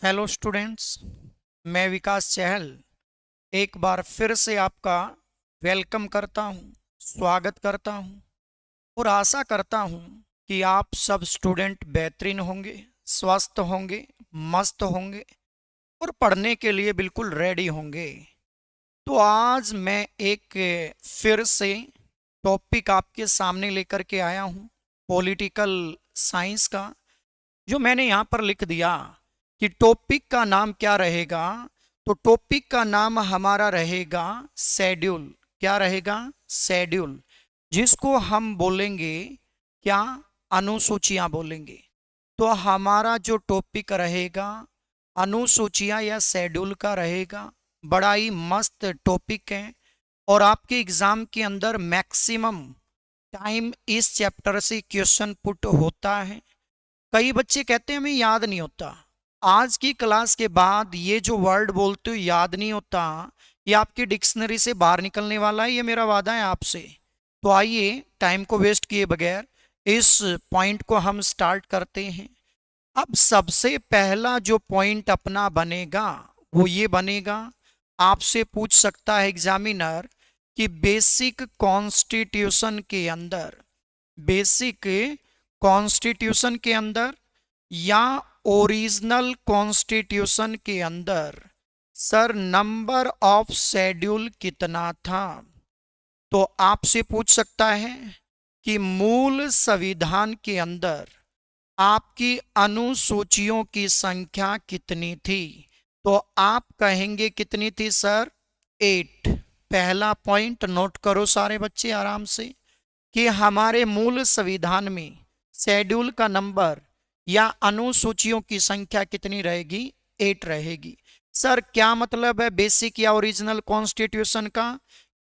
Hello students, मैं विकास चहल एक बार फिर से आपका वेलकम करता हूं, स्वागत करता हूं और आशा करता हूं कि आप सब स्टूडेंट बेहतरीन होंगे, स्वस्थ होंगे, मस्त होंगे और पढ़ने के लिए बिल्कुल रेडी होंगे। तो आज मैं एक फिर से टॉपिक आपके सामने लेकर के आया हूं, पॉलिटिकल साइंस का, जो मैंने यहाँ पर लिख दिया कि टॉपिक का नाम क्या रहेगा। तो टॉपिक का नाम हमारा रहेगा शेड्यूल। क्या रहेगा? शेड्यूल, जिसको हम बोलेंगे क्या? अनुसूचियां बोलेंगे। तो हमारा जो टॉपिक रहेगा अनुसूचियां या शेड्यूल का रहेगा। बड़ा ही मस्त टॉपिक है और आपके एग्जाम के अंदर मैक्सिमम टाइम इस चैप्टर से क्वेश्चन पुट होता है। कई बच्चे कहते हैं हमें याद नहीं होता। आज की क्लास के बाद ये जो वर्ड बोलते हो याद नहीं होता, ये आपकी डिक्शनरी से बाहर निकलने वाला है, ये मेरा वादा है आपसे। तो आइए टाइम को वेस्ट किए बगैर इस पॉइंट को हम स्टार्ट करते हैं। अब सबसे पहला जो पॉइंट अपना बनेगा वो ये बनेगा, आपसे पूछ सकता है एग्जामिनर कि बेसिक कॉन्स्टिट्यूशन के अंदर, बेसिक कॉन्स्टिट्यूशन के अंदर या ओरिजिनल कॉन्स्टिट्यूशन के अंदर सर नंबर ऑफ शेड्यूल कितना था। तो आपसे पूछ सकता है कि मूल संविधान के अंदर आपकी अनुसूचियों की संख्या कितनी थी। तो आप कहेंगे कितनी थी सर? 8। पहला पॉइंट नोट करो सारे बच्चे आराम से कि हमारे मूल संविधान में शेड्यूल का नंबर या अनुसूचियों की संख्या कितनी रहेगी? 8 रहेगी। सर क्या मतलब है बेसिक या ओरिजिनल कॉन्स्टिट्यूशन का?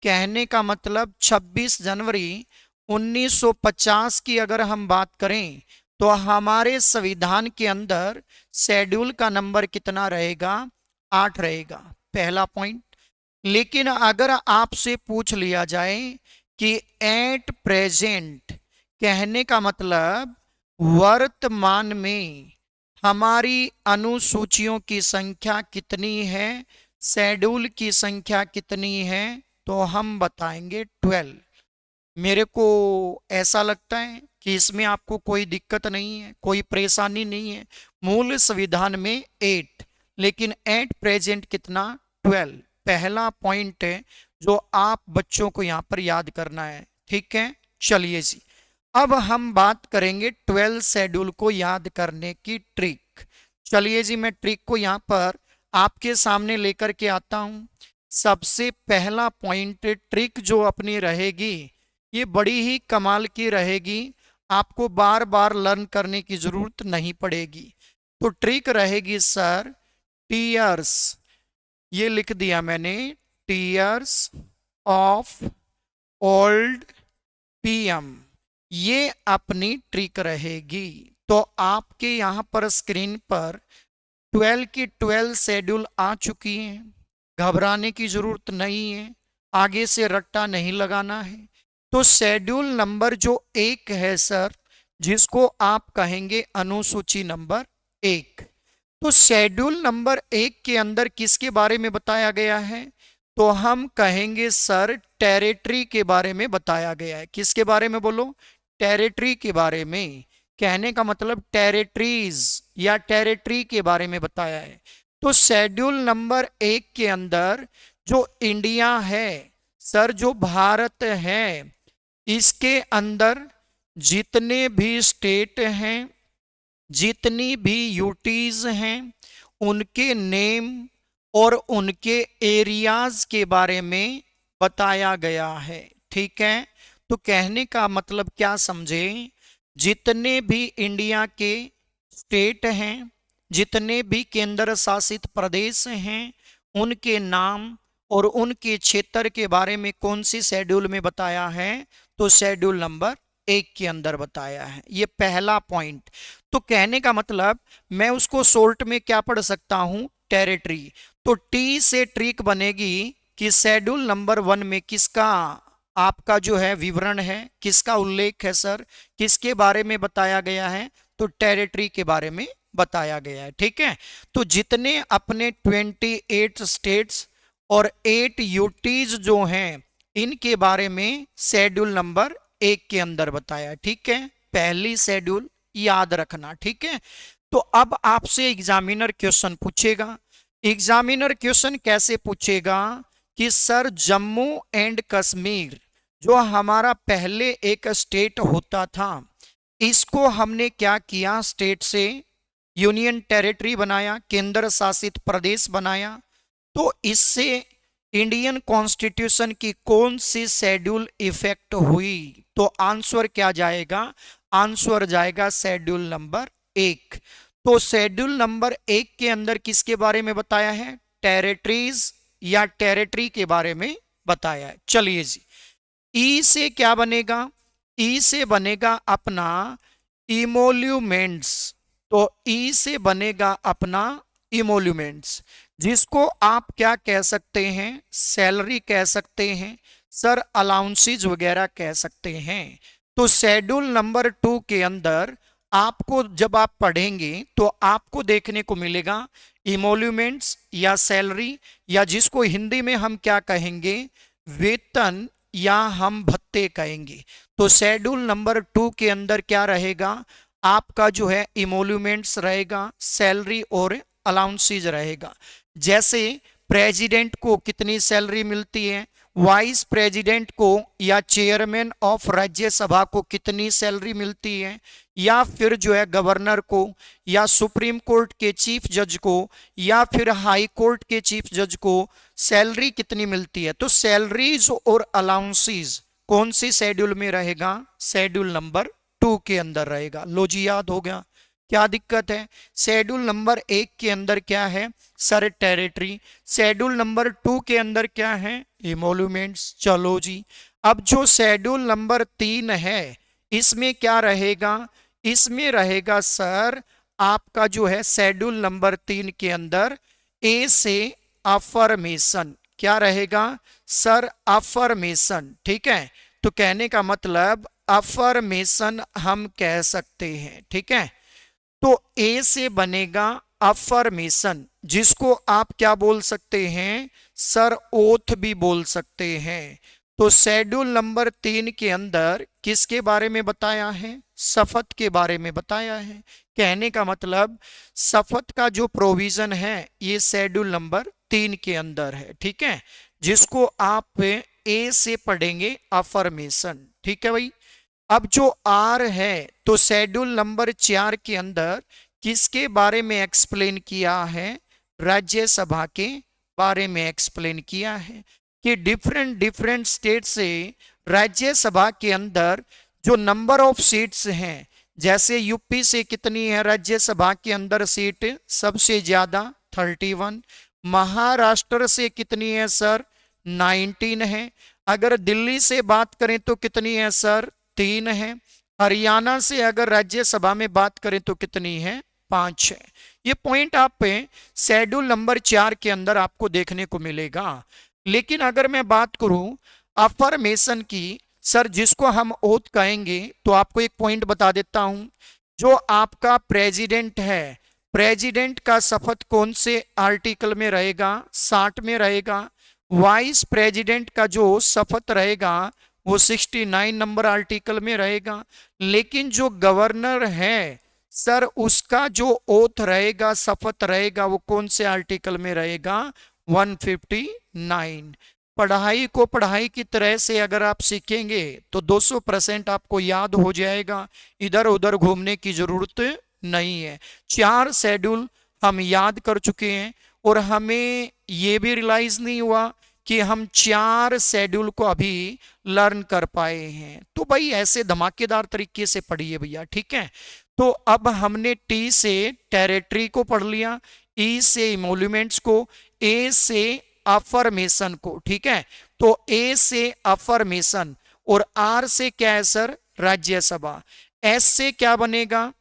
कहने का मतलब 26 जनवरी 1950 की अगर हम बात करें तो हमारे संविधान के अंदर शेड्यूल का नंबर कितना रहेगा? 8 रहेगा। पहला पॉइंट। लेकिन अगर आपसे पूछ लिया जाए कि एट प्रेजेंट, कहने का मतलब वर्तमान में हमारी अनुसूचियों की संख्या कितनी है, शेड्यूल की संख्या कितनी है, तो हम बताएंगे 12। मेरे को ऐसा लगता है कि इसमें आपको कोई दिक्कत नहीं है, कोई परेशानी नहीं है। मूल संविधान में 8 लेकिन एट प्रेजेंट कितना? 12। पहला पॉइंट है जो आप बच्चों को यहां पर याद करना है। ठीक है, चलिए जी, अब हम बात करेंगे 12 शेड्यूल को याद करने की ट्रिक। चलिए जी, मैं ट्रिक को यहां पर आपके सामने लेकर के आता हूं। सबसे पहला पॉइंट, ट्रिक जो अपनी रहेगी ये बड़ी ही कमाल की रहेगी, आपको बार बार लर्न करने की जरूरत नहीं पड़ेगी। तो ट्रिक रहेगी सर टीयर्स, ये लिख दिया मैंने, टीयर्स ऑफ ओल्ड पीएम, ये अपनी ट्रिक रहेगी। तो आपके यहां पर स्क्रीन पर 12 की 12 शेड्यूल आ चुकी है, घबराने की जरूरत नहीं है, आगे से रट्टा नहीं लगाना है। तो शेड्यूल नंबर जो 1 है सर, जिसको आप कहेंगे अनुसूची नंबर 1। तो शेड्यूल नंबर 1 के अंदर किसके बारे में बताया गया है? तो हम कहेंगे सर टेरिटरी के बारे में बताया गया है। किसके बारे में बोलो? टेरिटरी के बारे में। कहने का मतलब टेरिटरीज या टेरिटरी के बारे में बताया है। तो शेड्यूल नंबर 1 के अंदर जो इंडिया है सर, जो भारत है, इसके अंदर जितने भी स्टेट हैं, जितनी भी यूटीज हैं, उनके नेम और उनके एरियाज के बारे में बताया गया है। ठीक है, तो कहने का मतलब क्या समझे, जितने भी इंडिया के स्टेट हैं, जितने भी केंद्र शासित प्रदेश हैं, उनके नाम और उनके क्षेत्र के बारे में कौन सी शेड्यूल में बताया है? तो शेड्यूल नंबर 1 के अंदर बताया है। ये पहला पॉइंट। तो कहने का मतलब मैं उसको शॉर्ट में क्या पढ़ सकता हूं? टेरिटरी। तो टी से ट्रिक बनेगी कि शेड्यूल नंबर 1 में किसका आपका जो है विवरण है, किसका उल्लेख है सर, किसके बारे में बताया गया है? तो टेरिटरी के बारे में बताया गया है। ठीक है, तो जितने अपने 28 स्टेट्स और 8 यूटीज जो हैं इनके बारे में शेड्यूल नंबर 1 के अंदर बताया। ठीक है, पहली शेड्यूल याद रखना। ठीक है, तो अब आपसे एग्जामिनर क्वेश्चन पूछेगा। एग्जामिनर क्वेश्चन कैसे पूछेगा कि सर जम्मू एंड कश्मीर जो हमारा पहले एक स्टेट होता था, इसको हमने क्या किया, स्टेट से यूनियन टेरिटरी बनाया, केंद्र शासित प्रदेश बनाया। तो इससे इंडियन कॉन्स्टिट्यूशन की कौन सी शेड्यूल इफेक्ट हुई? तो आंसर क्या जाएगा? आंसर जाएगा शेड्यूल नंबर 1। तो शेड्यूल नंबर 1 के अंदर किसके बारे में बताया है? टेरिटरीज या टेरिटरी के बारे में बताया है। चलिए जी, ई से क्या बनेगा? ई से बनेगा अपना इमोल्यूमेंट्स। तो ई से बनेगा अपना इमोल्यूमेंट्स, जिसको आप क्या कह सकते हैं? सैलरी कह सकते हैं सर, अलाउंसेज वगैरह कह सकते हैं। तो शेड्यूल नंबर 2 के अंदर आपको जब आप पढ़ेंगे तो आपको देखने को मिलेगा इमोल्यूमेंट्स या सैलरी, या जिसको हिंदी में हम क्या कहेंगे? वेतन या हम भत्ते कहेंगे। तो शेड्यूल नंबर 2 के अंदर क्या रहेगा? आपका जो है इमोल्यूमेंट्स रहेगा, सैलरी और अलाउंसेज रहेगा। जैसे प्रेसिडेंट को कितनी सैलरी मिलती है, वाइस प्रेसिडेंट को या चेयरमैन ऑफ राज्यसभा को कितनी सैलरी मिलती है, या फिर जो है गवर्नर को, या सुप्रीम कोर्ट के चीफ जज को, या फिर हाई कोर्ट के चीफ जज को सैलरी कितनी मिलती है। तो सैलरीज और अलाउंसेज कौन सी शेड्यूल में रहेगा? शेड्यूल नंबर 2 के अंदर रहेगा। लो जी, याद हो गया। क्या दिक्कत है? शेड्यूल नंबर 1 के अंदर क्या है सर? टेरिटरी। शेड्यूल नंबर 2 के अंदर क्या है? इमोल्यूमेंट्स। चलो जी, अब जो शेड्यूल नंबर 3 है इसमें क्या रहेगा? इसमें रहेगा सर आपका जो है शेड्यूल नंबर 3 के अंदर ए से अफर्मेशन। क्या रहेगा सर? अफर्मेशन। ठीक है, तो कहने का मतलब अफर्मेशन हम कह सकते हैं। ठीक है, तो ए से बनेगा अफर्मेशन, जिसको आप क्या बोल सकते हैं सर? ओथ भी बोल सकते हैं। तो शेड्यूल नंबर 3 के अंदर किसके बारे में बताया है? शपथ के बारे में बताया है। कहने का मतलब शपथ का जो प्रोविजन है ये शेड्यूल नंबर 3 के अंदर है। ठीक है, जिसको आप ए से पढ़ेंगे अफर्मेशन। ठीक है भाई, अब जो आर है तो शेड्यूल नंबर 4 के अंदर किसके बारे में एक्सप्लेन किया है? राज्यसभा के बारे में एक्सप्लेन किया है कि डिफरेंट डिफरेंट स्टेट से राज्यसभा के अंदर जो नंबर ऑफ सीट्स हैं, जैसे यूपी से कितनी है राज्यसभा के अंदर सीट? सबसे ज्यादा 31। महाराष्ट्र से कितनी है सर? 19 है। अगर दिल्ली से बात करें तो कितनी है सर? 3 है। हरियाणा से अगर राज्यसभा में बात करें तो कितनी है? 5 है। ये पॉइंट आप पे शेड्यूल नंबर 4 के अंदर आपको देखने को मिलेगा। लेकिन अगर मैं बात करूं अफर्मेशन की सर, जिसको हम ओथ कहेंगे, तो आपको एक पॉइंट बता देता हूं। जो आपका प्रेसिडेंट है, प्रेसिडेंट का शपथ कौन से आर्टिकल में रहेगा? 60 में रहेगा। वाइस प्रेसिडेंट का जो शपथ रहेगा वो 69 नंबर आर्टिकल में रहेगा। लेकिन जो गवर्नर है सर, उसका जो ओथ रहेगा, शपथ रहेगा, वो कौन से आर्टिकल में रहेगा? 159। पढ़ाई को पढ़ाई की तरह से अगर आप सीखेंगे तो 200% आपको याद हो जाएगा, इधर उधर घूमने की जरूरत नहीं है। 4 शेड्यूल हम याद कर चुके हैं और हमें ये भी रियलाइज नहीं हुआ कि हम 4 शेड्यूल को अभी लर्न कर पाए हैं। तो भाई ऐसे धमाकेदार तरीके से पढ़िए भैया। ठीक है, तो अब हमने टी से टेरिटरी को पढ़ लिया, ई से इमोल्यूमेंट्स को, ए से अफर्मेशन को। ठीक है, तो ए से अफर्मेशन और आर से क्या है सर? राज्यसभा। एस से क्या बनेगा?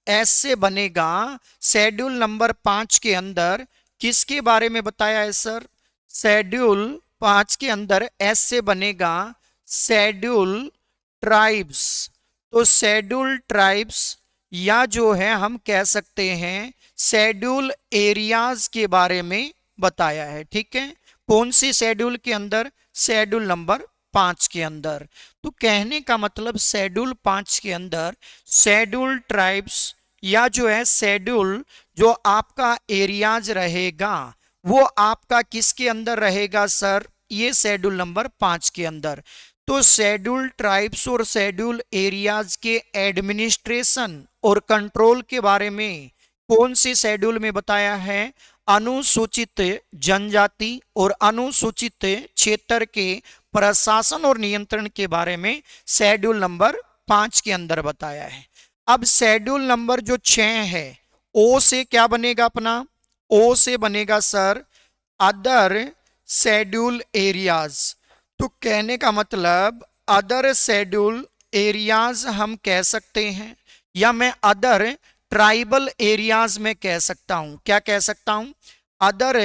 एस से बनेगा शेड्यूल नंबर 5 के अंदर किसके बारे में बताया है सर? शेड्यूल 5 के अंदर एस से बनेगा शेड्यूल ट्राइब्स। तो शेड्यूल ट्राइब्स या जो है हम कह सकते हैं शेड्यूल एरियाज के बारे में बताया है। ठीक है, कौन सी शेड्यूल के अंदर? शेड्यूल नंबर 5 के अंदर। तो कहने का मतलब शेड्यूल 5 के अंदर शेड्यूल ट्राइब्स या जो है शेड्यूल जो आपका एरियाज रहेगा वो आपका किसके अंदर रहेगा सर? ये शेड्यूल नंबर 5 के अंदर। तो शेड्यूल ट्राइब्स और शेड्यूल एरियाज के एडमिनिस्ट्रेशन और कंट्रोल के बारे में कौन सी शेड्यूल में बताया है? अनुसूचित जनजाति और अनुसूचित क्षेत्र के प्रशासन और नियंत्रण के बारे में शेड्यूल नंबर 5 के अंदर बताया है। अब शेड्यूल नंबर जो 6 है, ओ से क्या बनेगा अपना? ओ से बनेगा सर अदर शेड्यूल एरियाज। तो कहने का मतलब अदर शेड्यूल एरियाज हम कह सकते हैं, या मैं अदर ट्राइबल एरियाज में कह सकता हूं। क्या कह सकता हूं? अदर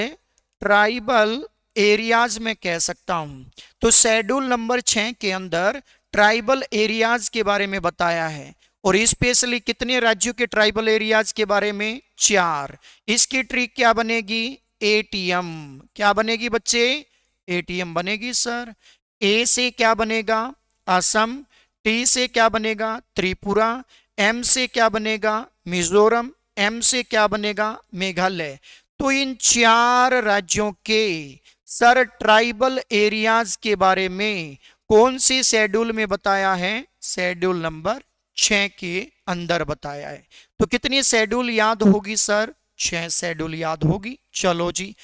ट्राइबल एरियाज में कह सकता हूं। तो शेड्यूल नंबर 6 के अंदर ट्राइबल एरियाज के बारे में बताया है, और स्पेशली कितने राज्यों के ट्राइबल एरियाज के बारे में? 4। इसकी ट्रिक क्या बनेगी? एटीएम। क्या बनेगी बच्चे? एटीएम बनेगी सर। ए से क्या बनेगा? असम। टी से क्या बनेगा? त्रिपुरा। एम से क्या बनेगा? मिजोरम। एम से क्या बनेगा? मेघालय। तो इन 4 राज्यों के सर ट्राइबल एरियाज के बारे में कौन सी शेड्यूल में बताया है? शेड्यूल नंबर 6 के अंदर बताया है। तो कितनी शेड्यूल याद होगी सर? 6 शेड्यूल याद होगी। चलो जी,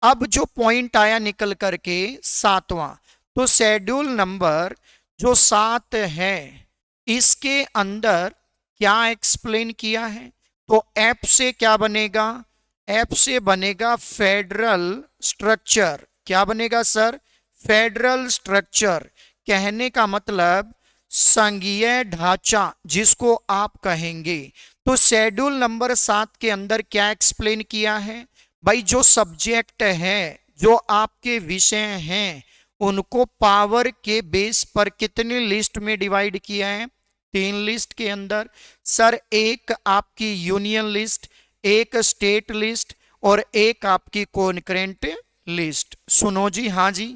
अब जो पॉइंट आया निकल करके 7वां, तो शेड्यूल नंबर जो 7 है इसके अंदर क्या एक्सप्लेन किया है? तो एफ से क्या बनेगा? एफ से बनेगा फेडरल स्ट्रक्चर। क्या बनेगा सर? Federal structure. कहने का मतलब संघीय ढांचा जिसको आप कहेंगे। तो शेड्यूल नंबर 7 के अंदर क्या एक्सप्लेन किया है? भाई जो सब्जेक्ट है, जो आपके विषय हैं, उनको पावर के बेस पर कितनी लिस्ट में डिवाइड किया है? 3 लिस्ट के अंदर सर। एक आपकी यूनियन लिस्ट, एक स्टेट लिस्ट और एक आपकी कॉन्करेंट लिस्ट। सुनो जी, हाँ जी,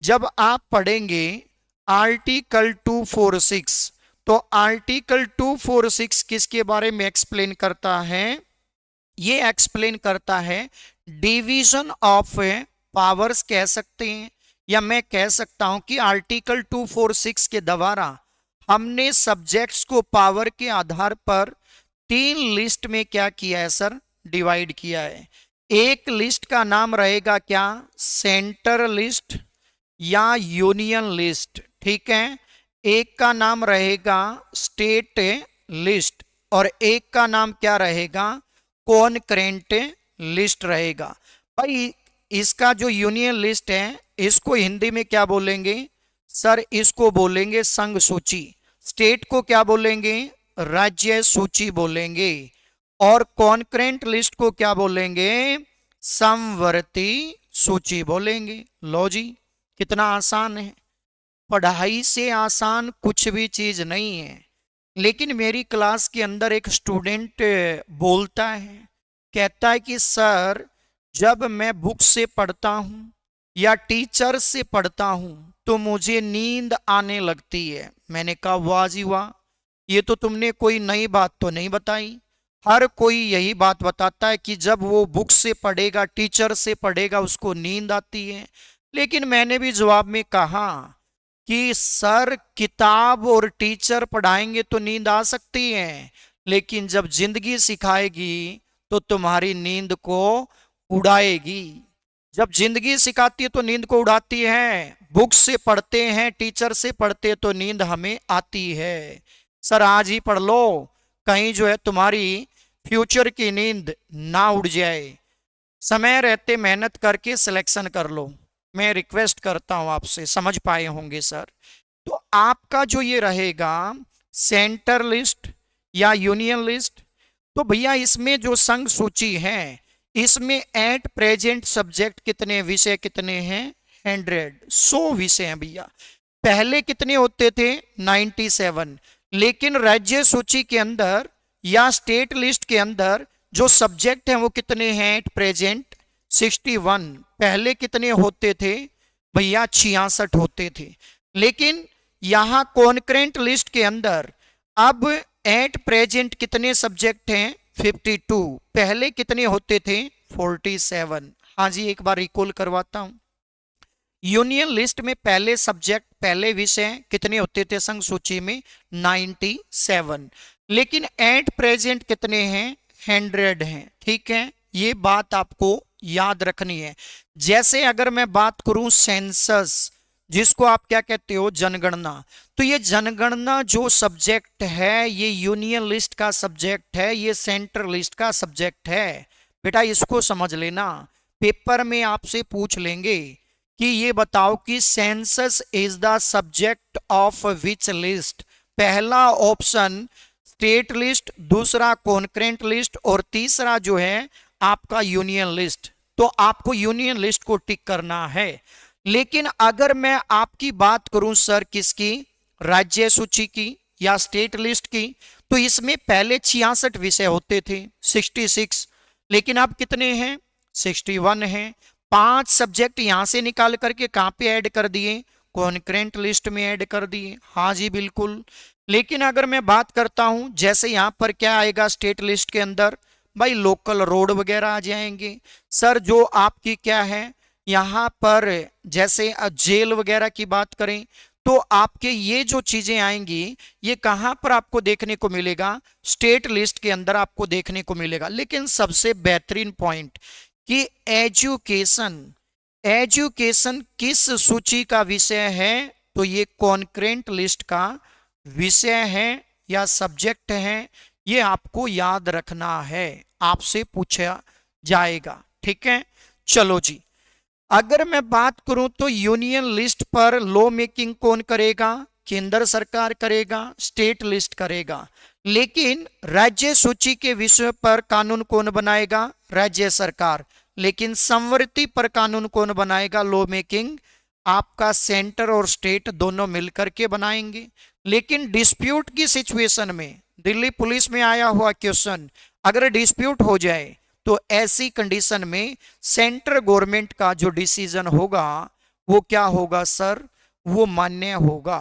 जब आप पढ़ेंगे आर्टिकल 246, तो आर्टिकल 246 किसके बारे में एक्सप्लेन करता है? ये एक्सप्लेन करता है डिवीजन ऑफ पावर्स कह सकते हैं, या मैं कह सकता हूं कि आर्टिकल 246 के द्वारा हमने सब्जेक्ट्स को पावर के आधार पर 3 लिस्ट में क्या किया है सर? डिवाइड किया है। एक लिस्ट का नाम रहेगा क्या? सेंटर लिस्ट या यूनियन लिस्ट। ठीक है, एक का नाम रहेगा स्टेट लिस्ट और एक का नाम क्या रहेगा? कॉन्करेंट लिस्ट रहेगा। भाई इसका जो यूनियन लिस्ट है इसको हिंदी में क्या बोलेंगे सर? इसको बोलेंगे संघ सूची। स्टेट को क्या बोलेंगे? राज्य सूची बोलेंगे। और कॉन्करेंट लिस्ट को क्या बोलेंगे? समवर्ती सूची बोलेंगे। लो जी, कितना आसान है। पढ़ाई से आसान कुछ भी चीज नहीं है। लेकिन मेरी क्लास के अंदर एक स्टूडेंट बोलता है, कहता है कि सर जब मैं बुक से पढ़ता हूँ या टीचर से पढ़ता हूँ तो मुझे नींद आने लगती है। मैंने कहा वाह जी वाह, ये तो तुमने कोई नई बात तो नहीं बताई। हर कोई यही बात बताता है कि जब वो बुक से पढ़ेगा, टीचर से पढ़ेगा, उसको नींद आती है। लेकिन मैंने भी जवाब में कहा कि सर किताब और टीचर पढ़ाएंगे तो नींद आ सकती है, लेकिन जब जिंदगी सिखाएगी तो तुम्हारी नींद को उड़ाएगी। जब जिंदगी सिखाती है तो नींद को उड़ाती है। बुक से पढ़ते हैं, टीचर से पढ़ते हैं तो नींद हमें आती है। सर आज ही पढ़ लो, कहीं जो है तुम्हारी फ्यूचर की नींद ना उड़ जाए। समय रहते मेहनत करके सिलेक्शन कर लो। मैं रिक्वेस्ट करता हूं आपसे, समझ पाए होंगे सर। तो आपका जो ये रहेगा सेंटर लिस्ट या यूनियन लिस्ट, तो भैया इसमें जो संघ सूची है इसमें एट प्रेजेंट सब्जेक्ट कितने, विषय कितने हैं? 100 विषय हैं भैया। पहले कितने होते थे? 97। लेकिन राज्य सूची के अंदर या स्टेट लिस्ट के अंदर जो सब्जेक्ट हैं वो कितने हैं एट प्रेजेंट 61। पहले कितने होते थे भैया 66 होते थे। लेकिन यहां कॉन्करेंट लिस्ट के अंदर अब एट प्रेजेंट कितने सब्जेक्ट हैं 52। पहले कितने होते थे 47। हाँ जी, एक बार रिकॉल करवाता हूं। यूनियन लिस्ट में पहले सब्जेक्ट पहले विषय कितने होते थे संघ सूची में 97। लेकिन एट प्रेजेंट कितने हैं 100 हैं। ठीक है, ये बात आपको याद रखनी है। जैसे अगर मैं बात करूं सेंसस, जिसको आप क्या कहते हो जनगणना, तो ये जनगणना जो सब्जेक्ट है ये यूनियन लिस्ट का सब्जेक्ट है, ये सेंट्रल लिस्ट का सब्जेक्ट है। बेटा इसको समझ लेना, पेपर में आपसे पूछ लेंगे कि ये बताओ कि census is the subject of which list. पहला ऑप्शन स्टेट लिस्ट, दूसरा कॉन्करेंट लिस्ट और तीसरा जो है आपका यूनियन लिस्ट। तो आपको यूनियन लिस्ट को टिक करना है। लेकिन अगर मैं आपकी बात करूं सर किसकी, राज्य सूची की या स्टेट लिस्ट की, तो इसमें पहले 66 विषय होते थे 66। लेकिन अब कितने हैं 61 हैं। 5 सब्जेक्ट यहां से निकाल करके कहां पे ऐड कर दिए, कॉन्करेंट लिस्ट में ऐड कर दिए। हाँ जी बिल्कुल। लेकिन अगर मैं बात करता हूं जैसे यहां पर क्या आएगा स्टेट लिस्ट के अंदर, भाई लोकल रोड वगैरह आ जाएंगे। सर जो आपकी क्या है यहां पर जैसे जेल वगैरह की बात करें तो आपके ये जो चीजें आएंगी ये कहां पर आपको देखने को मिलेगा, स्टेट लिस्ट के अंदर आपको देखने को मिलेगा। लेकिन सबसे बेहतरीन पॉइंट कि एजुकेशन, एजुकेशन किस सूची का विषय है, तो ये कॉन्करेंट लिस्ट का विषय है या सब्जेक्ट है, ये आपको याद रखना है, आपसे पूछा जाएगा। ठीक है, चलो जी। अगर मैं बात करूं तो यूनियन लिस्ट पर लॉ मेकिंग कौन करेगा, केंद्र सरकार करेगा, स्टेट लिस्ट करेगा। लेकिन राज्य सूची के विषय पर कानून कौन बनाएगा, राज्य सरकार। लेकिन संवृत्ति पर कानून कौन बनाएगा, लॉ मेकिंग आपका सेंटर और स्टेट दोनों मिलकर के बनाएंगे। लेकिन डिस्प्यूट की सिचुएशन में, दिल्ली पुलिस में आया हुआ क्वेश्चन, अगर डिस्प्यूट हो जाए तो ऐसी कंडीशन में सेंट्रल गवर्नमेंट का जो डिसीजन होगा वो क्या होगा सर, वो मान्य होगा,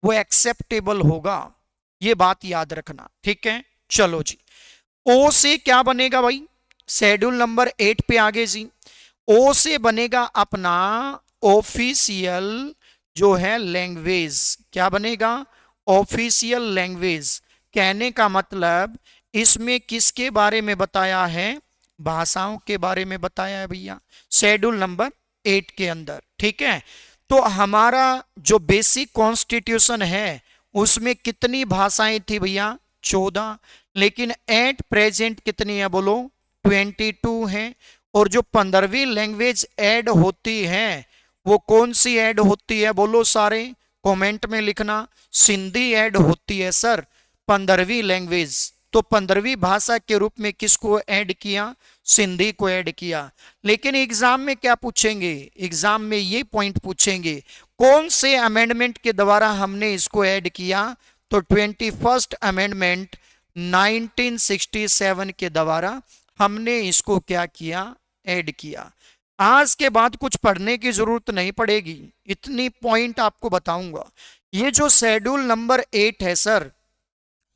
वो एक्सेप्टेबल होगा। ये बात याद रखना। ठीक है, चलो जी। ओ से क्या बनेगा भाई, शेड्यूल नंबर 8 पे आगे जी। ओ से बनेगा अपना ऑफिशियल जो है लैंग्वेज। क्या बनेगा, ऑफिशियल लैंग्वेज। कहने का मतलब इसमें किसके बारे में बताया है, भाषाओं के बारे में बताया है भैया, शेड्यूल नंबर 8 के अंदर। ठीक है, तो हमारा जो बेसिक कॉन्स्टिट्यूशन है उसमें कितनी भाषाएं थी भैया 14। लेकिन एट प्रेजेंट कितनी है बोलो 22 है। और जो 15वीं लैंग्वेज ऐड होती है वो कौन सी ऐड होती है बोलो, सारे कमेंट में लिखना। सिंधी ऐड होती है सर 15वीं लैंग्वेज। तो 15वीं भाषा के रूप में किसको ऐड किया, सिंधी को ऐड किया। लेकिन एग्जाम में क्या पूछेंगे, एग्जाम में ये पॉइंट पूछेंगे कौन से अमेंडमेंट के द्वारा हमने इसको ऐड किया, तो 21st अमेंडमेंट 1967 के द्वारा हमने इसको क्या किया, ऐड किया। आज के बाद कुछ पढ़ने की जरूरत नहीं पड़ेगी, इतनी पॉइंट आपको बताऊंगा। ये जो शेड्यूल नंबर 8 है सर,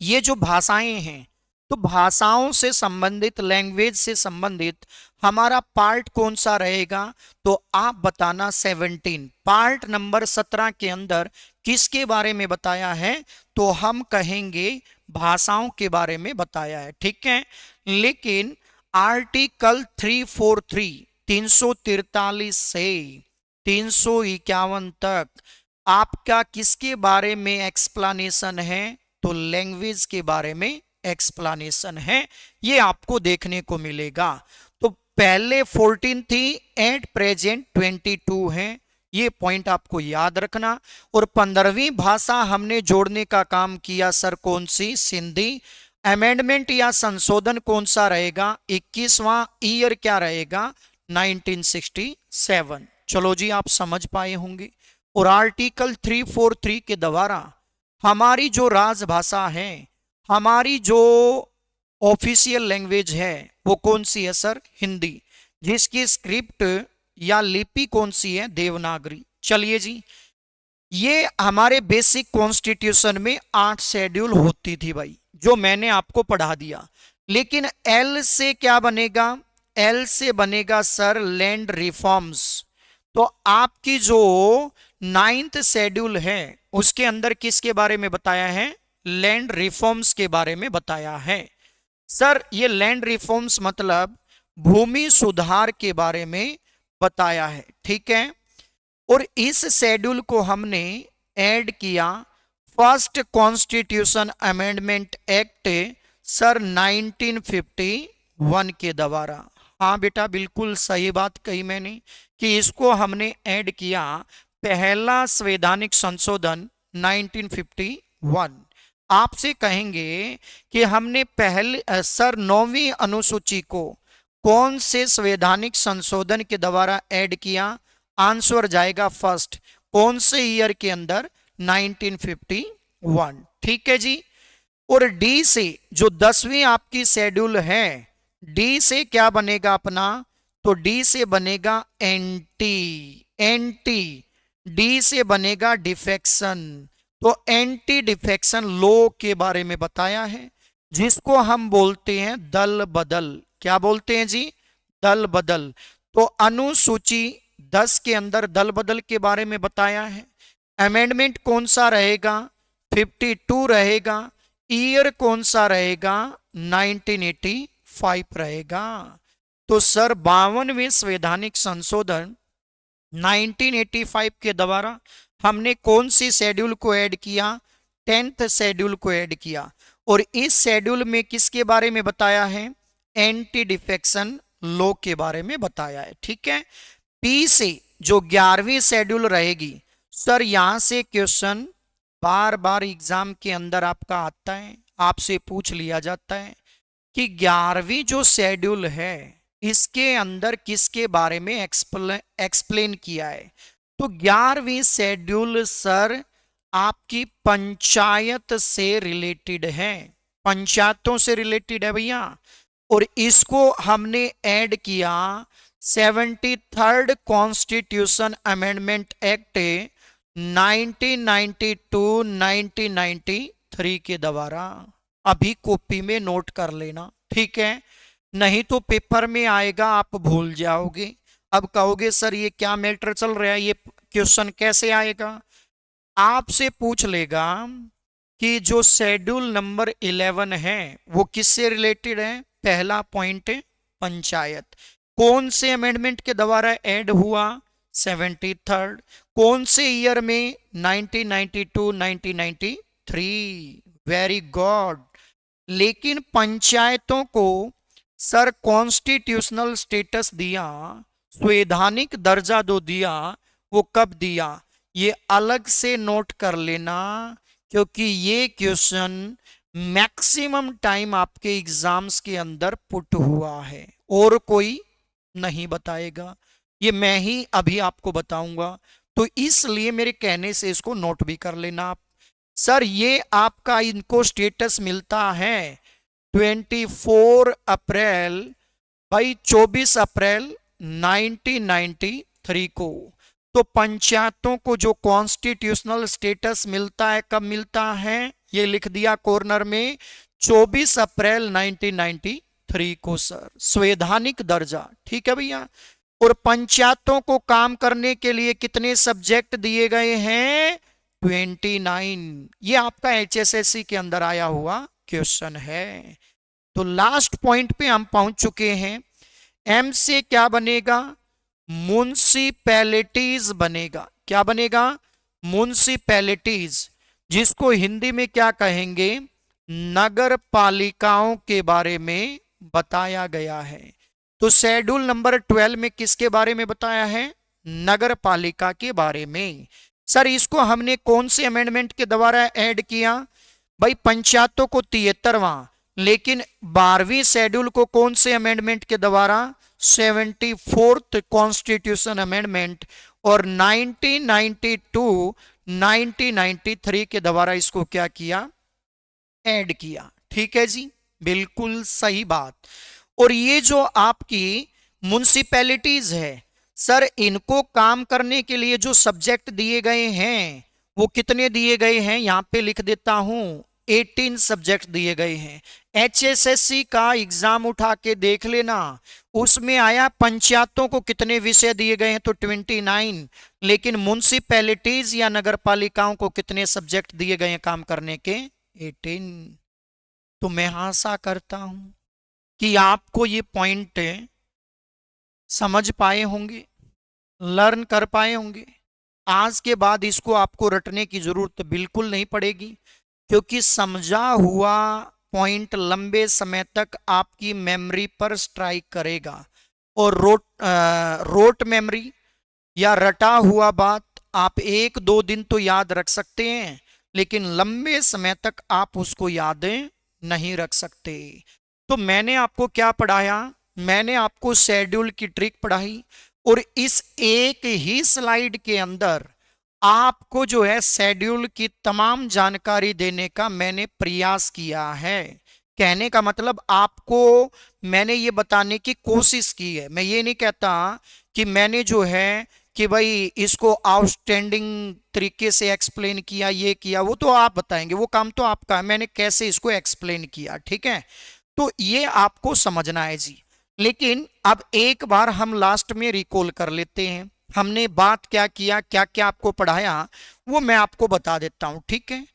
ये जो भाषाएं हैं, तो भाषाओं से संबंधित, लैंग्वेज से संबंधित हमारा पार्ट कौन सा रहेगा, तो आप बताना 17। पार्ट नंबर 17 के अंदर किसके बारे में बताया है, तो हम कहेंगे भाषाओं के बारे में बताया है। ठीक है, लेकिन आर्टिकल 343 343 से 351 तक आपका किसके बारे में एक्सप्लेनेशन है, तो लैंग्वेज के बारे में एक्सप्लेनेशन है। ये आपको देखने को मिलेगा। तो पहले 14 थी, एट प्रेजेंट 22 है, ये पॉइंट आपको याद रखना। और 15वीं भाषा हमने जोड़ने का काम किया सर, कौन सी, सिंधी। अमेंडमेंट या संशोधन कौन सा रहेगा, 21वां ईयर क्या रहेगा, 1967। चलो जी, आप समझ पाए होंगे। और आर्टिकल 343 के द्वारा हमारी जो राजभाषा है, हमारी जो ऑफिशियल लैंग्वेज है वो कौन सी है सर? हिंदी। जिसकी स्क्रिप्ट या लिपि कौन सी है? देवनागरी। चलिए जी, ये हमारे बेसिक कॉन्स्टिट्यूशन में 8 शेड्यूल होती थी भाई, जो मैंने आपको पढ़ा दिया। लेकिन एल से क्या बनेगा? एल से बनेगा सर लैंड रिफॉर्म्स। तो आपकी जो 9th शेड्यूल है उसके अंदर किसके बारे में बताया है? लैंड रिफॉर्म्स के बारे में बताया है। सर ये लैंड रिफॉर्म्स मतलब भूमि सुधार के बारे में बताया है, ठीक है। और इस शेड्यूल को हमने ऐड किया first constitution amendment act sir 1951 के द्वारा। हाँ बेटा, बिल्कुल सही बात कही मैंने कि इसको हमने ऐड किया, पहला संवैधानिक संशोधन 1951। आपसे कहेंगे कि हमने पहले सर 9वीं अनुसूची को कौन से संवैधानिक संशोधन के द्वारा ऐड किया? आंसर जाएगा फर्स्ट। कौन से ईयर के अंदर? 1951, ठीक है जी। और डी से जो 10वीं आपकी शेड्यूल है, डी से क्या बनेगा अपना? तो डी से बनेगा एंटी। एंटी डी से बनेगा डिफेक्शन। तो एंटी डिफेक्शन लॉ के बारे में बताया है, जिसको हम बोलते हैं दल बदल। क्या बोलते हैं जी? दल बदल। तो अनुसूची 10 के अंदर दल बदल के बारे में बताया है। अमेंडमेंट कौन सा रहेगा? 52 रहेगा। ईयर कौन सा रहेगा? 1985 रहेगा। तो सर 52वें संवैधानिक संशोधन 1985 के द्वारा हमने कौन सी शेड्यूल को ऐड किया? 10th शेड्यूल को ऐड किया। और इस शेड्यूल में किसके बारे में बताया है? एंटी डिफेक्शन लॉ के बारे में बताया है, ठीक है। पी से जो 11वीं शेड्यूल रहेगी, सर यहां से क्वेश्चन बार बार एग्जाम के अंदर आपका आता है, आपसे पूछ लिया जाता है कि 11वीं जो शेड्यूल है इसके अंदर किसके बारे में एक्सप्लेन किया है? तो 11वीं शेड्यूल सर आपकी पंचायत से रिलेटेड है, पंचायतों से रिलेटेड है भैया। और इसको हमने ऐड किया 73rd कॉन्स्टिट्यूशन अमेंडमेंट एक्ट 1992-1993 के द्वारा। अभी कॉपी में नोट कर लेना, ठीक है, नहीं तो पेपर में आएगा आप भूल जाओगे। अब कहोगे सर ये क्या मैटर चल रहा है, ये क्वेश्चन कैसे आएगा? आपसे पूछ लेगा कि जो शेड्यूल नंबर 11 है वो किससे रिलेटेड है? पहला पॉइंट पंचायत। कौन से अमेंडमेंट के द्वारा ऐड हुआ? 73rd। कौन से ईयर में? 1992-1993। Very good. लेकिन पंचायतों को सर कॉन्स्टिट्यूशनल स्टेटस दिया, संवैधानिक दर्जा जो दिया वो कब दिया? ये अलग से नोट कर लेना, क्योंकि ये क्वेश्चन मैक्सिमम टाइम आपके एग्जाम्स के अंदर पुट हुआ है और कोई नहीं बताएगा, ये मैं ही अभी आपको बताऊंगा। तो इसलिए मेरे कहने से इसको नोट भी कर लेना आप। सर ये आपका इनको स्टेटस मिलता है 24 अप्रैल भाई 24 अप्रैल 1993 को। तो पंचायतों को जो कॉन्स्टिट्यूशनल स्टेटस मिलता है कब मिलता है? ये लिख दिया कॉर्नर में 24 अप्रैल 1993 को सर, संवैधानिक दर्जा, ठीक है भैया। और पंचायतों को काम करने के लिए कितने सब्जेक्ट दिए गए हैं? 29। ये आपका HSSC के अंदर आया हुआ क्वेश्चन है। तो लास्ट पॉइंट पे हम पहुंच चुके हैं। एम से क्या बनेगा? म्युनिसिपैलिटीज बनेगा। क्या बनेगा? म्युनिसिपैलिटीज, जिसको हिंदी में क्या कहेंगे? नगर पालिकाओं के बारे में बताया गया है। तो शेड्यूल नंबर 12 में किसके बारे में बताया है? नगर पालिका के बारे में। सर इसको हमने कौन से अमेंडमेंट के द्वारा ऐड किया? भाई पंचायतों को 73वां, लेकिन 12वीं शेड्यूल को कौन से अमेंडमेंट के द्वारा? 74th constitution amendment. और 1992-1993 के द्वारा इसको क्या किया? ऐड किया, ठीक है जी। बिल्कुल सही बात। और ये जो आपकी म्युनिसिपैलिटीज है सर, इनको काम करने के लिए जो सब्जेक्ट दिए गए हैं वो कितने दिए गए हैं, यहां पे लिख देता हूं, 18 सब्जेक्ट दिए गए हैं। एचएसएससी का एग्जाम उठा के देख लेना, उसमें आया पंचायतों को कितने विषय दिए गए हैं, तो 29। लेकिन म्युनिसिपैलिटीज या नगर पालिकाओं को कितने सब्जेक्ट दिए गए हैं काम करने के, 18। तो मैं आशा करता हूं कि आपको ये पॉइंट समझ पाए होंगे, लर्न कर पाए होंगे। आज के बाद इसको आपको रटने की जरूरत बिल्कुल नहीं पड़ेगी, क्योंकि समझा हुआ पॉइंट लंबे समय तक आपकी मेमोरी पर स्ट्राइक करेगा। और रोट मेमोरी या रटा हुआ बात आप 1-2 दिन तो याद रख सकते हैं, लेकिन लंबे समय तक आप उसको याद नहीं रख सकते। तो मैंने आपको क्या पढ़ाया, मैंने आपको शेड्यूल की ट्रिक पढ़ाई, और इस एक ही स्लाइड के अंदर आपको जो है शेड्यूल की तमाम जानकारी देने का मैंने प्रयास किया है। कहने का मतलब आपको मैंने ये बताने की कोशिश की है। मैं ये नहीं कहता कि मैंने जो है कि भाई इसको आउटस्टैंडिंग तरीके से एक्सप्लेन किया, ये किया, वो तो आप बताएंगे, वो काम तो आपका है। मैंने कैसे इसको एक्सप्लेन किया, ठीक है, तो ये आपको समझना है जी। लेकिन अब एक बार हम लास्ट में रिकॉल कर लेते हैं, हमने बात क्या किया, क्या क्या आपको पढ़ाया, वो मैं आपको बता देता हूं, ठीक है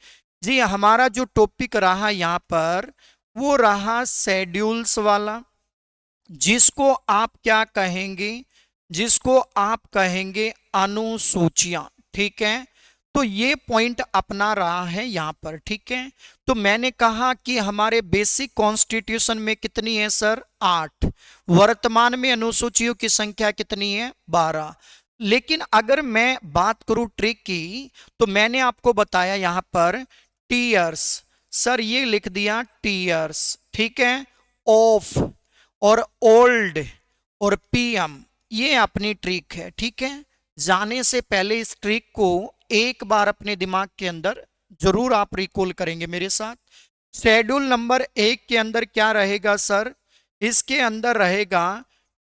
जी। हमारा जो टॉपिक रहा यहां पर वो रहा शेड्यूल्स वाला, जिसको आप क्या कहेंगे, जिसको आप कहेंगे अनुसूचियां, ठीक है। तो ये पॉइंट अपना रहा है यहां पर, ठीक है। तो मैंने कहा कि हमारे बेसिक कॉन्स्टिट्यूशन में कितनी है सर, 8। वर्तमान में अनुसूचियों की संख्या कितनी है, 12। लेकिन अगर मैं बात करूं ट्रिक की, तो मैंने आपको बताया यहां पर टीयर्स, सर ये लिख दिया टीयर्स, ठीक है। ऑफ और ओल्ड और पीएम, ये अपनी ट्रिक है, ठीक है। जाने से पहले इस ट्रिक को एक बार अपने दिमाग के अंदर जरूर आप रिकॉल करेंगे मेरे साथ। शेड्यूल नंबर 1 के अंदर क्या रहेगा सर, इसके अंदर रहेगा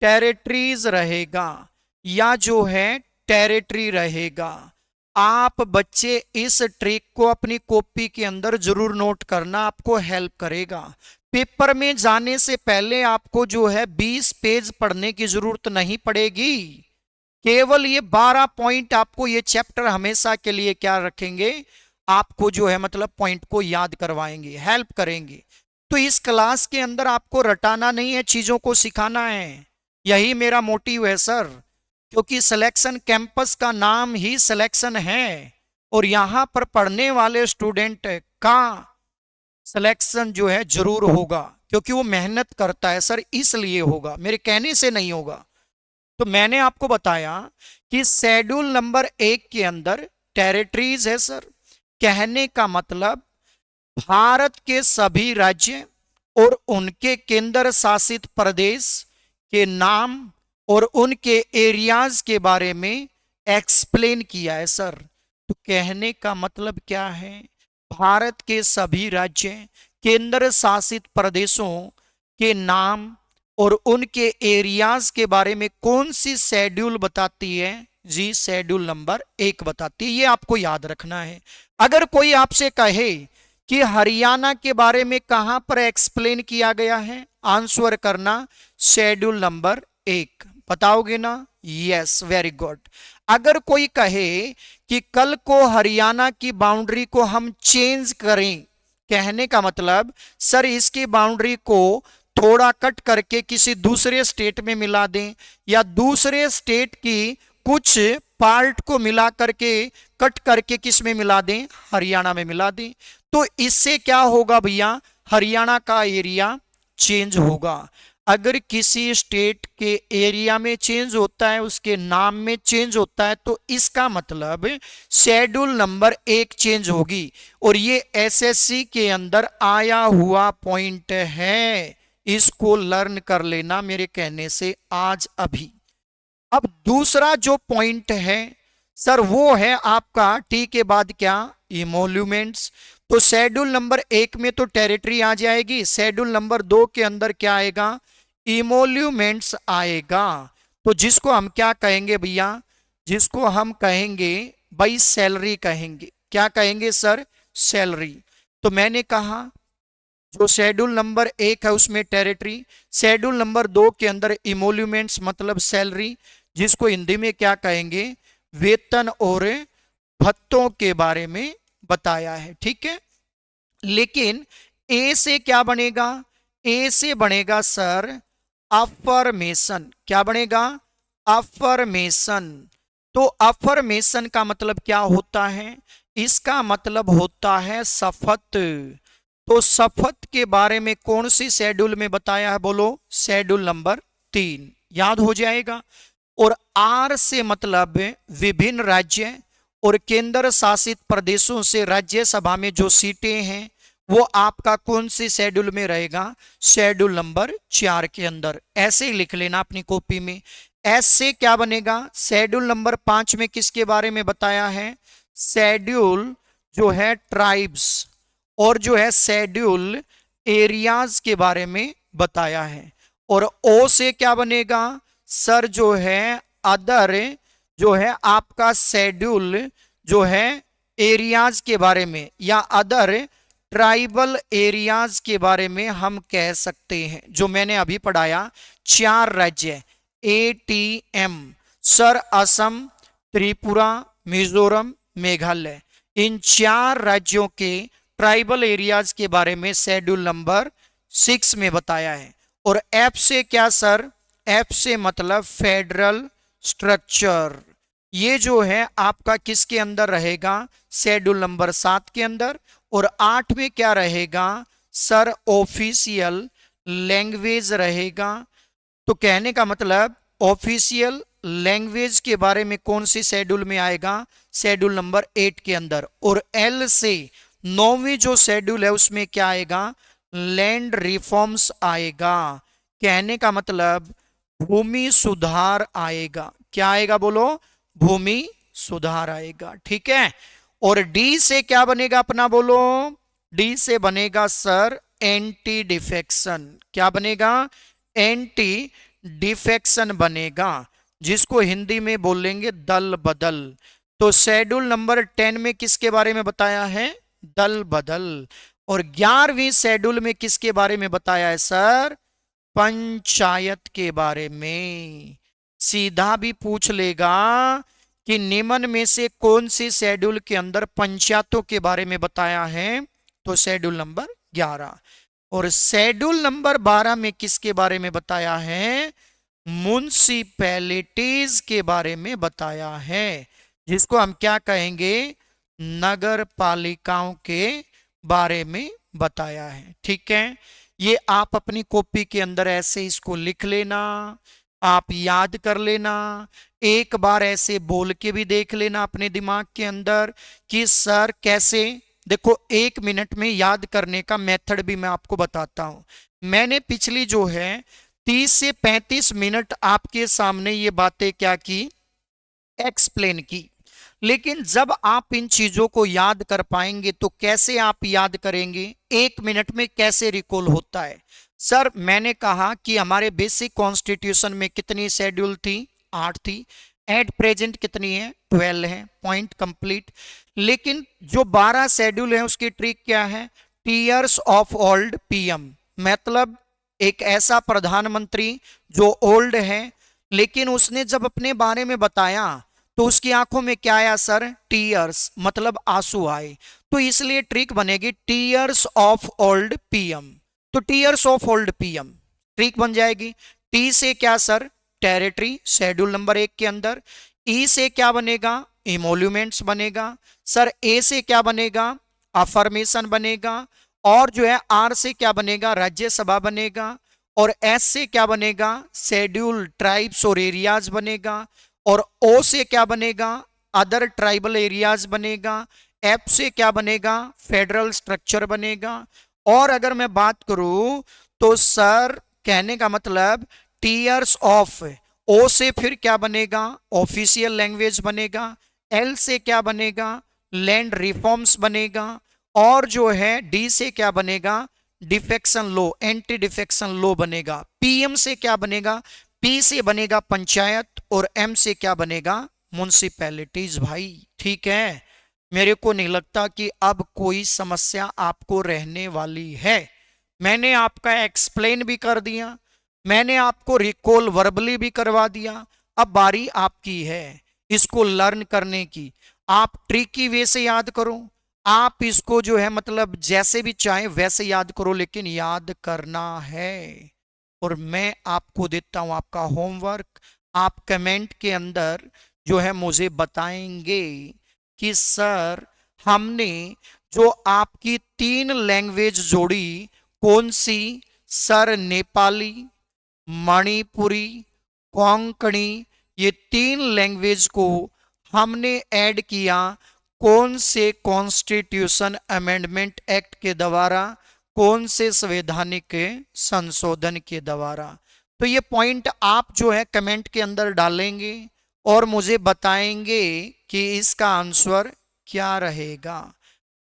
टेरिटरीज रहेगा, या जो है टेरिटरी रहेगा। आप बच्चे इस ट्रिक को अपनी कॉपी के अंदर जरूर नोट करना, आपको हेल्प करेगा। पेपर में जाने से पहले आपको जो है 20 पेज पढ़ने की जरूरत नहीं पड़ेगी, केवल ये 12 पॉइंट आपको ये चैप्टर हमेशा के लिए क्या रखेंगे, आपको जो है मतलब पॉइंट को याद करवाएंगे, हेल्प करेंगे। तो इस क्लास के अंदर आपको रटाना नहीं है, चीजों को सिखाना है, यही मेरा मोटिव है सर। क्योंकि सिलेक्शन कैंपस का नाम ही सिलेक्शन है, और यहां पर पढ़ने वाले स्टूडेंट का सिलेक्शन जो है जरूर होगा, क्योंकि वो मेहनत करता है सर, इसलिए होगा, मेरे कहने से नहीं होगा। तो मैंने आपको बताया कि शेड्यूल नंबर 1 के अंदर टेरिटरीज है सर, कहने का मतलब भारत के सभी राज्य और उनके केंद्र शासित प्रदेश के नाम और उनके एरियाज के बारे में एक्सप्लेन किया है सर। तो कहने का मतलब क्या है, भारत के सभी राज्य केंद्र शासित प्रदेशों के नाम और उनके एरियाज के बारे में कौन सी शेड्यूल बताती है जी, शेड्यूल नंबर 1 बताती है, ये आपको याद रखना है। अगर कोई आपसे कहे कि हरियाणा के बारे में कहां पर एक्सप्लेन किया गया है, आंसर करना शेड्यूल नंबर 1, बताओगे ना, यस, वेरी गुड। अगर कोई कहे कि कल को हरियाणा की बाउंड्री को हम चेंज करें, कहने का मतलब सर इसकी बाउंड्री को थोड़ा कट करके किसी दूसरे स्टेट में मिला दें, या दूसरे स्टेट की कुछ पार्ट को मिला करके कट करके किस में मिला दें, हरियाणा में मिला दें, तो इससे क्या होगा भैया, हरियाणा का एरिया चेंज होगा। अगर किसी स्टेट के एरिया में चेंज होता है, उसके नाम में चेंज होता है, तो इसका मतलब शेड्यूल नंबर 1 चेंज होगी। और ये एसएससी के अंदर आया हुआ पॉइंट है, इसको लर्न कर लेना मेरे कहने से आज अभी। अब दूसरा जो पॉइंट है सर वो है आपका टी के बाद क्या, इमोल्यूमेंट्स। तो शेड्यूल नंबर 1 में तो टेरिटरी आ जाएगी, शेड्यूल नंबर 2 के अंदर क्या आएगा, इमोल्यूमेंट्स आएगा। तो जिसको हम क्या कहेंगे भैया, जिसको हम कहेंगे भाई सैलरी कहेंगे। क्या कहेंगे सर, सैलरी। तो मैंने कहा जो शेड्यूल नंबर 1 है उसमें टेरिटरी, शेड्यूल नंबर 2 के अंदर इमोल्यूमेंट्स मतलब सैलरी, जिसको हिंदी में क्या कहेंगे, वेतन और भत्तों के बारे में बताया है। ठीक है, लेकिन ए से क्या बनेगा, ए से बनेगा सर अफर्मेशन। क्या बनेगा, अफर्मेशन। तो अफर्मेशन का मतलब क्या होता है, इसका मतलब होता है शपथ। तो शपथ के बारे में कौन सी शेड्यूल में बताया है, बोलो शेड्यूल नंबर 3, याद हो जाएगा। और आर से मतलब विभिन्न राज्य और केंद्र शासित प्रदेशों से राज्यसभा में जो सीटें हैं वो आपका कौन सी शेड्यूल में रहेगा, शेड्यूल नंबर 4 के अंदर। ऐसे ही लिख लेना अपनी कॉपी में। एस से क्या बनेगा, शेड्यूल नंबर 5 में किसके बारे में बताया है, शेड्यूल जो है ट्राइब्स और जो है शेड्यूल एरियाज के बारे में बताया है। और ओ से क्या बनेगा सर, जो है अदर, जो है आपका शेड्यूल जो है एरियाज के बारे में या अदर ट्राइबल एरियाज के बारे में हम कह सकते हैं। जो मैंने अभी पढ़ाया 4 राज्य ATM सर, असम, त्रिपुरा, मिजोरम, मेघालय, इन 4 राज्यों के ट्राइबल एरियाज के बारे में शेड्यूल नंबर 6 में बताया है। और एफ से क्या सर, एफ से मतलब फेडरल स्ट्रक्चर। ये जो है आपका किसके अंदर रहेगा, शेड्यूल नंबर 7 के अंदर। और 8 में क्या रहेगा सर, ऑफिशियल लैंग्वेज रहेगा। तो कहने का मतलब ऑफिशियल लैंग्वेज के बारे में कौन सी शेड्यूल में आएगा, शेड्यूल नंबर 8 के अंदर। और एल से 9वीं जो शेड्यूल है उसमें क्या आएगा, लैंड रिफॉर्म्स आएगा। कहने का मतलब भूमि सुधार आएगा। क्या आएगा बोलो, भूमि सुधार आएगा। ठीक है। और डी से क्या बनेगा अपना, बोलो डी से बनेगा सर एंटी डिफेक्शन। क्या बनेगा, एंटी डिफेक्शन बनेगा, जिसको हिंदी में बोलेंगे दल बदल। तो शेड्यूल नंबर 10 में किसके बारे में बताया है, दल बदल। और 11वीं शेड्यूल में किसके बारे में बताया है सर, पंचायत के बारे में। सीधा भी पूछ लेगा कि निम्न में से कौन सी शेड्यूल के अंदर पंचायतों के बारे में बताया है, तो शेड्यूल नंबर 11। और शेड्यूल नंबर 12 में किसके बारे में बताया है, म्युनिसिपैलिटीज के बारे में बताया है, जिसको हम क्या कहेंगे, नगर पालिकाओं के बारे में बताया है। ठीक है, ये आप अपनी कॉपी के अंदर ऐसे इसको लिख लेना, आप याद कर लेना, एक बार ऐसे बोल के भी देख लेना अपने दिमाग के अंदर कि सर कैसे। देखो 1 मिनट में याद करने का मेथड भी मैं आपको बताता हूं। मैंने पिछली जो है 30 से 35 मिनट आपके सामने ये बातें क्या की, एक्सप्लेन की। लेकिन जब आप इन चीजों को याद कर पाएंगे तो कैसे आप याद करेंगे, 1 मिनट में कैसे रिकॉल होता है। सर मैंने कहा कि हमारे बेसिक कॉन्स्टिट्यूशन में कितनी शेड्यूल थी, 8 थी। एट प्रेजेंट कितनी है, 12 है, पॉइंट कंप्लीट। लेकिन जो 12 शेड्यूल है उसकी ट्रिक क्या है, टीयर्स ऑफ ओल्ड पीएम, मतलब एक ऐसा प्रधानमंत्री जो ओल्ड है लेकिन उसने जब अपने बारे में बताया तो उसकी आंखों में क्या आया सर, टीयर्स, मतलब आंसू आए। तो इसलिए ट्रिक बनेगी टीयर्स ऑफ ओल्ड पीएम। तो tears of old PM trick बन जाएगी। टी से क्या सर, टेरिटरी, शेड्यूल नंबर 1 के अंदर। ई से क्या बनेगा, इमोल्यूमेंट्स बनेगा। सर ए से क्या बनेगा, अफर्मेशन बनेगा। और जो है आर से क्या बनेगा, राज्यसभा बनेगा। और एस से क्या बनेगा, शेड्यूल ट्राइब्स और एरियाज बनेगा। और ओ से क्या बनेगा, अदर ट्राइबल एरियाज बनेगा। एफ से क्या बनेगा, फेडरल स्ट्रक्चर बनेगा। और अगर मैं बात करूं तो सर कहने का मतलब टीयर्स ऑफ, ओ से फिर क्या बनेगा, ऑफिशियल लैंग्वेज बनेगा। एल से क्या बनेगा, लैंड रिफॉर्म्स बनेगा। और जो है डी से क्या बनेगा, डिफेक्शन लो, एंटी डिफेक्शन लो बनेगा। पीएम से क्या बनेगा, पी से बनेगा पंचायत, और एम से क्या बनेगा, म्युनिसिपैलिटीज। भाई ठीक है, मेरे को नहीं लगता कि अब कोई समस्या आपको रहने वाली है। मैंने आपका एक्सप्लेन भी कर दिया, मैंने आपको रिकॉल वर्बली भी करवा दिया। अब बारी आपकी है इसको लर्न करने की। आप ट्रिकी वे से याद करो, आप इसको जो है मतलब जैसे भी चाहे वैसे याद करो, लेकिन याद करना है। और मैं आपको देता हूं आपका होमवर्क। आप कमेंट के अंदर जो है मुझे बताएंगे कि सर हमने जो आपकी 3 लैंग्वेज जोड़ी कौन सी, सर नेपाली, मणिपुरी, कोंकणी, ये 3 लैंग्वेज को हमने ऐड किया कौन से कॉन्स्टिट्यूशन अमेंडमेंट एक्ट के द्वारा, कौन से संवैधानिक संशोधन के द्वारा। तो ये पॉइंट आप जो है कमेंट के अंदर डालेंगे और मुझे बताएंगे कि इसका आंसर क्या रहेगा।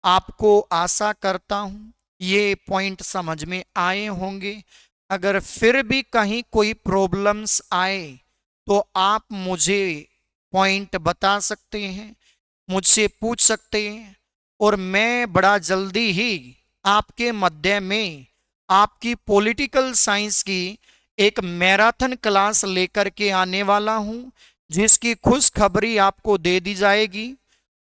आपको आशा करता हूं ये पॉइंट समझ में आए होंगे। अगर फिर भी कहीं कोई प्रॉब्लम्स आए तो आप मुझे पॉइंट बता सकते हैं, मुझसे पूछ सकते हैं, और मैं बड़ा जल्दी ही आपके मध्य में आपकी पॉलिटिकल साइंस की एक मैराथन क्लास लेकर के आने वाला हूं, जिसकी खुशखबरी आपको दे दी जाएगी।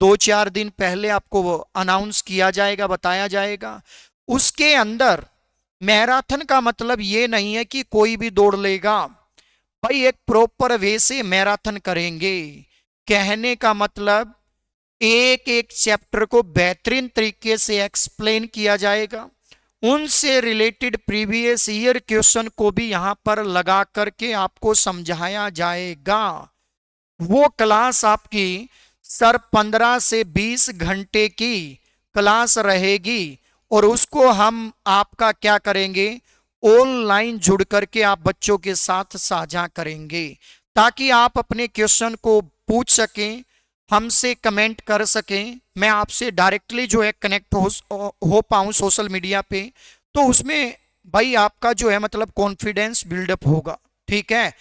2-4 दिन पहले आपको अनाउंस किया जाएगा, बताया जाएगा। उसके अंदर मैराथन का मतलब ये नहीं है कि कोई भी दौड़ लेगा भाई, एक प्रॉपर वे से मैराथन करेंगे। कहने का मतलब एक एक चैप्टर को बेहतरीन तरीके से एक्सप्लेन किया जाएगा, उनसे रिलेटेड प्रीवियस ईयर क्वेश्चन को भी यहां पर लगा करके आपको समझाया जाएगा। वो क्लास आपकी सर 15 से 20 घंटे की क्लास रहेगी, और उसको हम आपका क्या करेंगे, ऑनलाइन जुड़ करके आप बच्चों के साथ साझा करेंगे, ताकि आप अपने क्वेश्चन को पूछ सकें, हमसे कमेंट कर सकें, मैं आपसे डायरेक्टली जो है कनेक्ट हो पाऊं सोशल मीडिया पे। तो उसमें भाई आपका जो है मतलब कॉन्फिडेंस बिल्डअप होगा, ठीक है।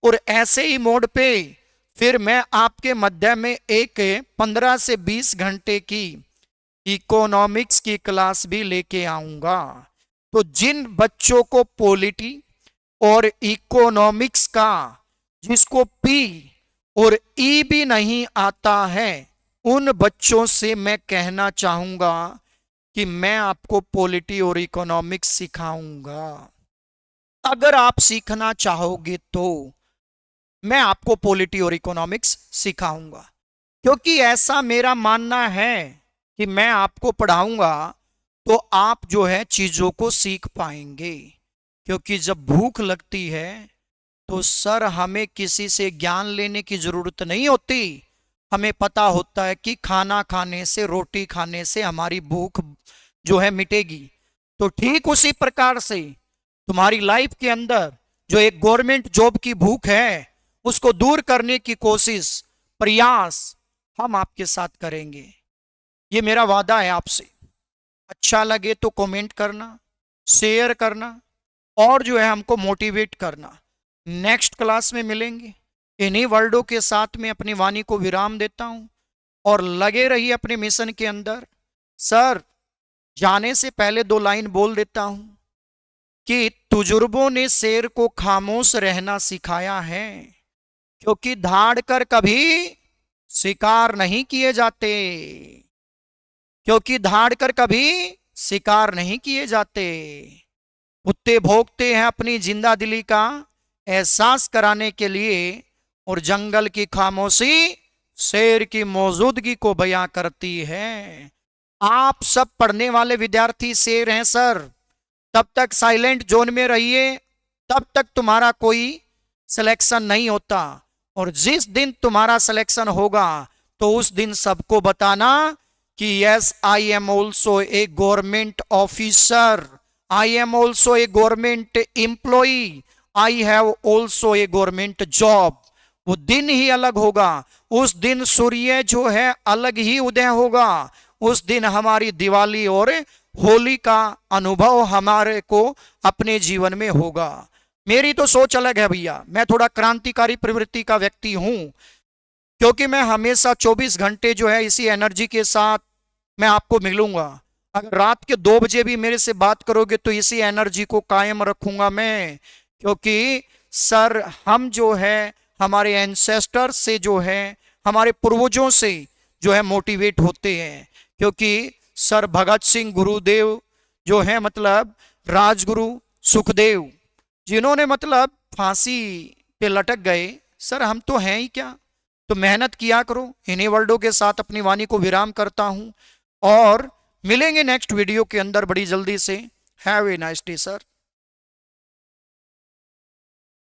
और ऐसे ही मोड पे फिर मैं आपके मध्य में एक 15 से 20 घंटे की इकोनॉमिक्स की क्लास भी लेके आऊंगा। तो जिन बच्चों को पॉलिटी और इकोनॉमिक्स का, जिसको पी और ई भी नहीं आता है, उन बच्चों से मैं कहना चाहूंगा कि मैं आपको पॉलिटी और इकोनॉमिक्स सिखाऊंगा। अगर आप सीखना चाहोगे तो मैं आपको पॉलिटी और इकोनॉमिक्स सिखाऊंगा, क्योंकि ऐसा मेरा मानना है कि मैं आपको पढ़ाऊंगा तो आप जो है चीजों को सीख पाएंगे। क्योंकि जब भूख लगती है तो सर हमें किसी से ज्ञान लेने की जरूरत नहीं होती, हमें पता होता है कि खाना खाने से, रोटी खाने से हमारी भूख जो है मिटेगी। तो ठीक उसी प्रकार से तुम्हारी लाइफ के अंदर जो एक गवर्नमेंट जॉब की भूख है, उसको दूर करने की कोशिश, प्रयास हम आपके साथ करेंगे। ये मेरा वादा है आपसे। अच्छा लगे तो कमेंट करना, शेयर करना, और जो है हमको मोटिवेट करना। नेक्स्ट क्लास में मिलेंगे। इन्हीं वर्डों के साथ में अपनी वाणी को विराम देता हूं, और लगे रहिए अपने मिशन के अंदर। सर जाने से पहले 2 लाइन बोल देता हूं कि तुजुर्बों ने शेर को खामोश रहना सिखाया है, क्योंकि धाड़ कर कभी शिकार नहीं किए जाते, क्योंकि धाड़ कर कभी शिकार नहीं किए जाते। कुत्ते भौंकते हैं अपनी जिंदा दिली का एहसास कराने के लिए, और जंगल की खामोशी शेर की मौजूदगी को बयां करती है। आप सब पढ़ने वाले विद्यार्थी शेर हैं सर, तब तक साइलेंट जोन में रहिए, तब तक तुम्हारा कोई सिलेक्शन नहीं होता। और जिस दिन तुम्हारा सिलेक्शन होगा तो उस दिन सबको बताना कि yes I am also a government officer, I am also a government employee, I have also a government job. वो दिन ही अलग होगा, उस दिन सूर्य जो है अलग ही उदय होगा, उस दिन हमारी दिवाली और होली का अनुभव हमारे को अपने जीवन में होगा। मेरी तो सोच अलग है भैया, मैं थोड़ा क्रांतिकारी प्रवृत्ति का व्यक्ति हूं, क्योंकि मैं हमेशा 24 घंटे जो है इसी एनर्जी के साथ मैं आपको मिलूंगा। अगर रात के 2 बजे भी मेरे से बात करोगे तो इसी एनर्जी को कायम रखूंगा मैं, क्योंकि सर हम जो है हमारे एंसेस्टर से जो है हमारे पूर्वजों से जो है मोटिवेट होते हैं। क्योंकि सर भगत सिंह गुरुदेव जो है मतलब राजगुरु सुखदेव, जिन्होंने मतलब फांसी पे लटक गए, सर हम तो हैं ही क्या। तो मेहनत किया करो। इन्हीं वर्डों के साथ अपनी वाणी को विराम करता हूं और मिलेंगे नेक्स्ट वीडियो के अंदर बड़ी जल्दी से। Have a nice day sir.